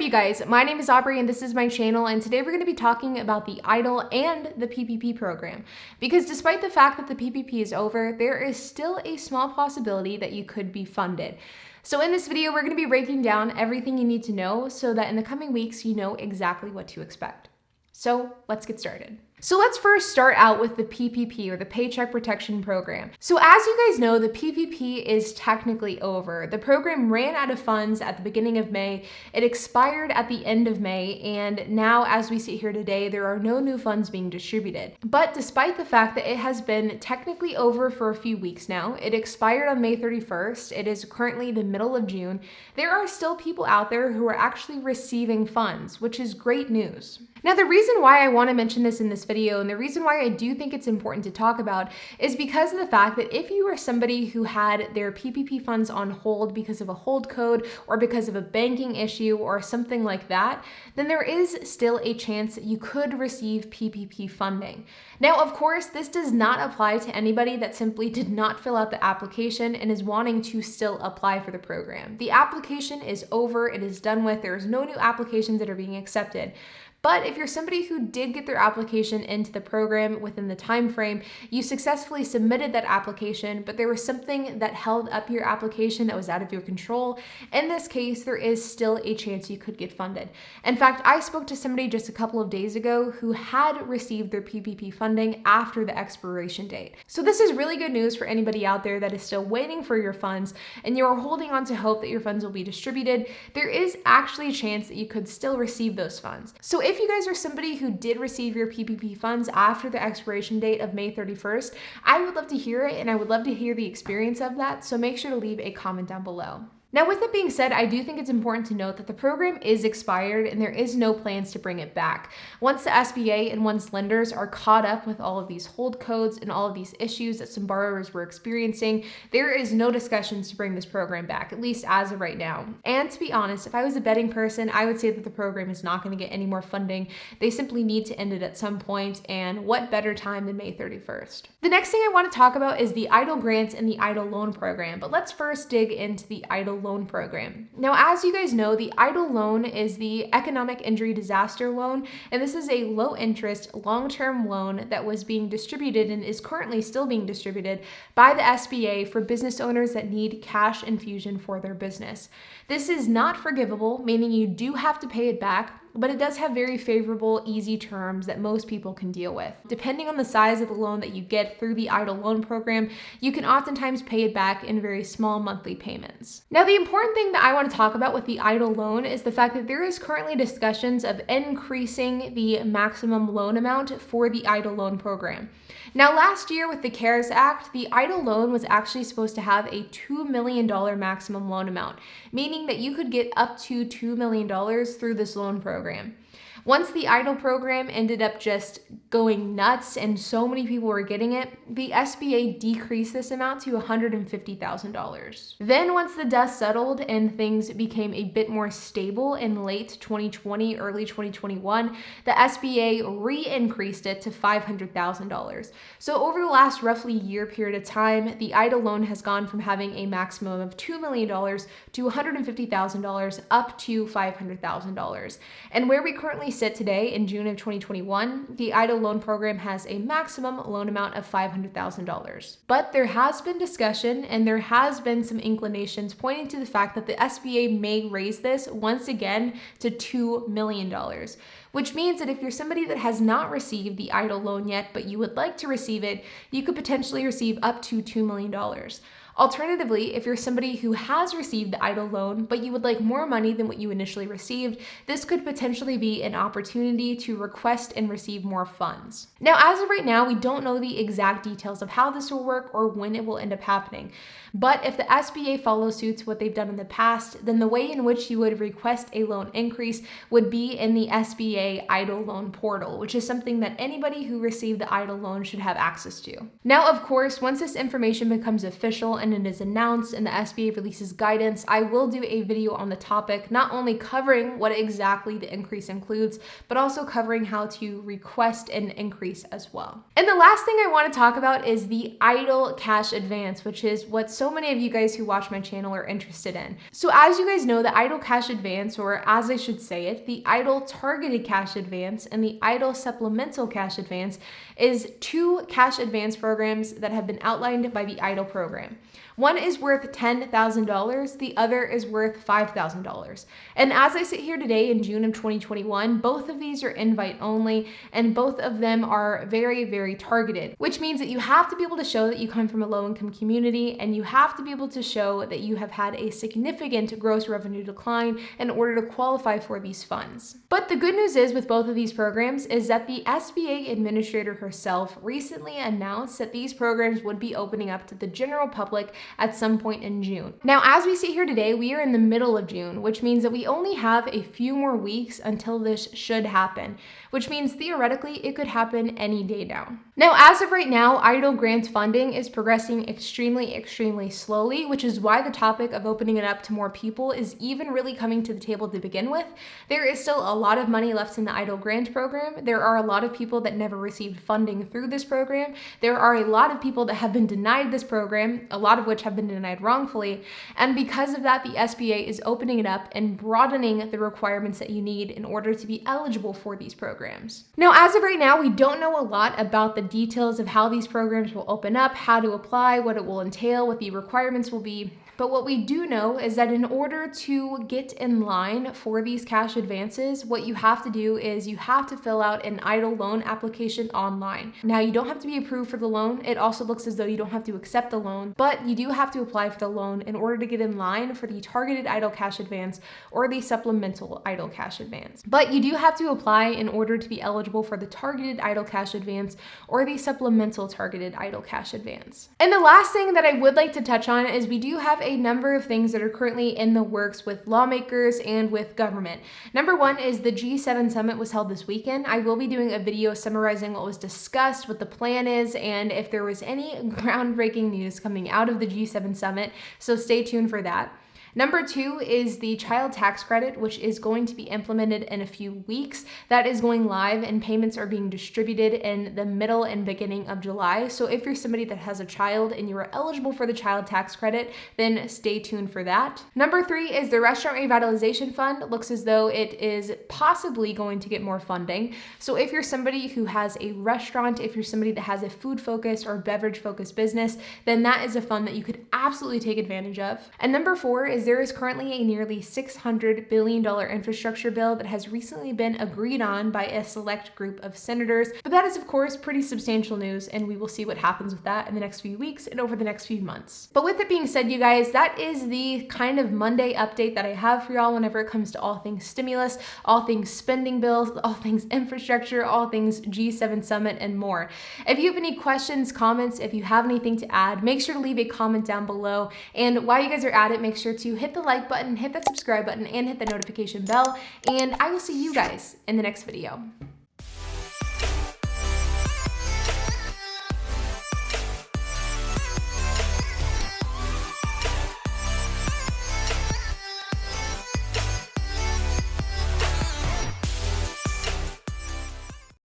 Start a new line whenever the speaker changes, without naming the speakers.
up, you guys? My name is Aubrey and this is my channel, and today we're going to be talking about the EIDL and the PPP program. Because despite the fact that the PPP is over, there is still a small possibility that you could be funded. So in this video, we're going to be breaking down everything you need to know so that in the coming weeks, you know exactly what to expect. So let's get started. So let's first start out with the PPP, or the Paycheck Protection Program. So as you guys know, the PPP is technically over. The program ran out of funds at the beginning of May. It expired at the end of May, and now as we sit here today, there are no new funds being distributed. But despite the fact that it has been technically over for a few weeks now, it expired on May 31st. It is currently the middle of June. There are still people out there who are actually receiving funds, which is great news. Now, the reason why I want to mention this in this video, and the reason why I do think it's important to talk about, is because of the fact that if you are somebody who had their PPP funds on hold because of a hold code or because of a banking issue or something like that, then there is still a chance that you could receive PPP funding. Now, of course, this does not apply to anybody that simply did not fill out the application and is wanting to still apply for the program. The application is over, it is done with, there is no new applications that are being accepted. But if you're somebody who did get their application into the program within the time frame, you successfully submitted that application, but there was something that held up your application that was out of your control, in this case, there is still a chance you could get funded. In fact, I spoke to somebody just a couple of days ago who had received their PPP funding after the expiration date. So this is really good news for anybody out there that is still waiting for your funds and you are holding on to hope that your funds will be distributed. There is actually a chance that you could still receive those funds. So if you guys are somebody who did receive your PPP funds after the expiration date of May 31st, I would love to hear it and I would love to hear the experience of that, so make sure to leave a comment down below. Now, with it being said, I do think it's important to note that the program is expired and there is no plans to bring it back. Once the SBA and once lenders are caught up with all of these hold codes and all of these issues that some borrowers were experiencing, there is no discussions to bring this program back, at least as of right now. And to be honest, if I was a betting person, I would say that the program is not going to get any more funding. They simply need to end it at some point, and what better time than May 31st? The next thing I want to talk about is the EIDL grants and the EIDL loan program, but let's first dig into the EIDL loan program. Now, as you guys know, the EIDL loan is the Economic Injury Disaster Loan, and this is a low interest, long-term loan that was being distributed and is currently still being distributed by the SBA for business owners that need cash infusion for their business. This is not forgivable, meaning you do have to pay it back, but it does have very favorable, easy terms that most people can deal with. Depending on the size of the loan that you get through the EIDL loan program, you can oftentimes pay it back in very small monthly payments. Now, the important thing that I want to talk about with the EIDL loan is the fact that there is currently discussions of increasing the maximum loan amount for the EIDL loan program. Now, last year with the CARES Act, the EIDL loan was actually supposed to have a $2 million maximum loan amount, meaning that you could get up to $2 million through this loan program. Once the EIDL program ended up just going nuts and so many people were getting it, the SBA decreased this amount to $150,000. Then once the dust settled and things became a bit more stable in late 2020, early 2021, the SBA re-increased it to $500,000. So over the last roughly year period of time, the EIDL loan has gone from having a maximum of $2 million to $150,000 up to $500,000. And where we currently sit today in June of 2021, the EIDL loan program has a maximum loan amount of $500,000. But there has been discussion and there has been some inclinations pointing to the fact that the SBA may raise this once again to $2 million, which means that if you're somebody that has not received the EIDL loan yet, but you would like to receive it, you could potentially receive up to $2 million. Alternatively, if you're somebody who has received the EIDL loan, but you would like more money than what you initially received, this could potentially be an opportunity to request and receive more funds. Now, as of right now, we don't know the exact details of how this will work or when it will end up happening. But if the SBA follows suit to what they've done in the past, then the way in which you would request a loan increase would be in the SBA EIDL loan portal, which is something that anybody who received the EIDL loan should have access to. Now, of course, once this information becomes official and it is announced and the SBA releases guidance, I will do a video on the topic, not only covering what exactly the increase includes, but also covering how to request an increase as well. And the last thing I want to talk about is the EIDL cash advance, which is what's so many of you guys who watch my channel are interested in. So as you guys know, the EIDL cash advance, or as I should say it, the EIDL targeted cash advance and the EIDL supplemental cash advance is two cash advance programs that have been outlined by the EIDL program. One is worth $10,000, the other is worth $5,000. And as I sit here today in June of 2021, both of these are invite only, and both of them are very, very targeted, which means that you have to be able to show that you come from a low-income community, and you have to be able to show that you have had a significant gross revenue decline in order to qualify for these funds. But the good news is with both of these programs is that the SBA administrator herself recently announced that these programs would be opening up to the general public at some point in June. Now, as we sit here today, we are in the middle of June, which means that we only have a few more weeks until this should happen, which means theoretically it could happen any day now. Now, as of right now, EIDL grant funding is progressing extremely slowly, which is why the topic of opening it up to more people is even really coming to the table to begin with. There is still a lot of money left in the EIDL grant program. There are a lot of people that never received funding through this program. There are a lot of people that have been denied this program, a lot of which have been denied wrongfully. And because of that, the SBA is opening it up and broadening the requirements that you need in order to be eligible for these programs. Now, as of right now, we don't know a lot about the details of how these programs will open up, how to apply, what it will entail, what the requirements will be. But what we do know is that in order to get in line for these cash advances, what you have to do is you have to fill out an EIDL loan application online. Now, you don't have to be approved for the loan. It also looks as though you don't have to accept the loan, but you do have to apply for the loan in order to get in line for the targeted EIDL cash advance or the supplemental EIDL cash advance. But you do have to apply in order to be eligible for the targeted EIDL cash advance or the supplemental targeted EIDL cash advance. And the last thing that I would like to touch on is we do have a number of things that are currently in the works with lawmakers and with government. Number one is the G7 summit was held this weekend. I will be doing a video summarizing what was discussed, what the plan is, and if there was any groundbreaking news coming out of the G7 summit, so stay tuned for that. Number two is the child tax credit, which is going to be implemented in a few weeks. That is going live and payments are being distributed in the middle and beginning of July. So if you're somebody that has a child and you are eligible for the child tax credit, then stay tuned for that. Number three is the Restaurant Revitalization Fund. It looks as though it is possibly going to get more funding. So if you're somebody who has a restaurant, if you're somebody that has a food focused or beverage focused business, then that is a fund that you could absolutely take advantage of. And number four is there is currently a nearly $600 billion infrastructure bill that has recently been agreed on by a select group of senators. But that is, of course, pretty substantial news, and we will see what happens with that in the next few weeks and over the next few months. But with it being said, you guys, that is the kind of Monday update that I have for y'all whenever it comes to all things stimulus, all things spending bills, all things infrastructure, all things G7 summit, and more. If you have any questions, comments, if you have anything to add, make sure to leave a comment down below. And while you guys are at it, make sure to hit the like button, hit that subscribe button, and hit the notification bell. And I will see you guys in the next video.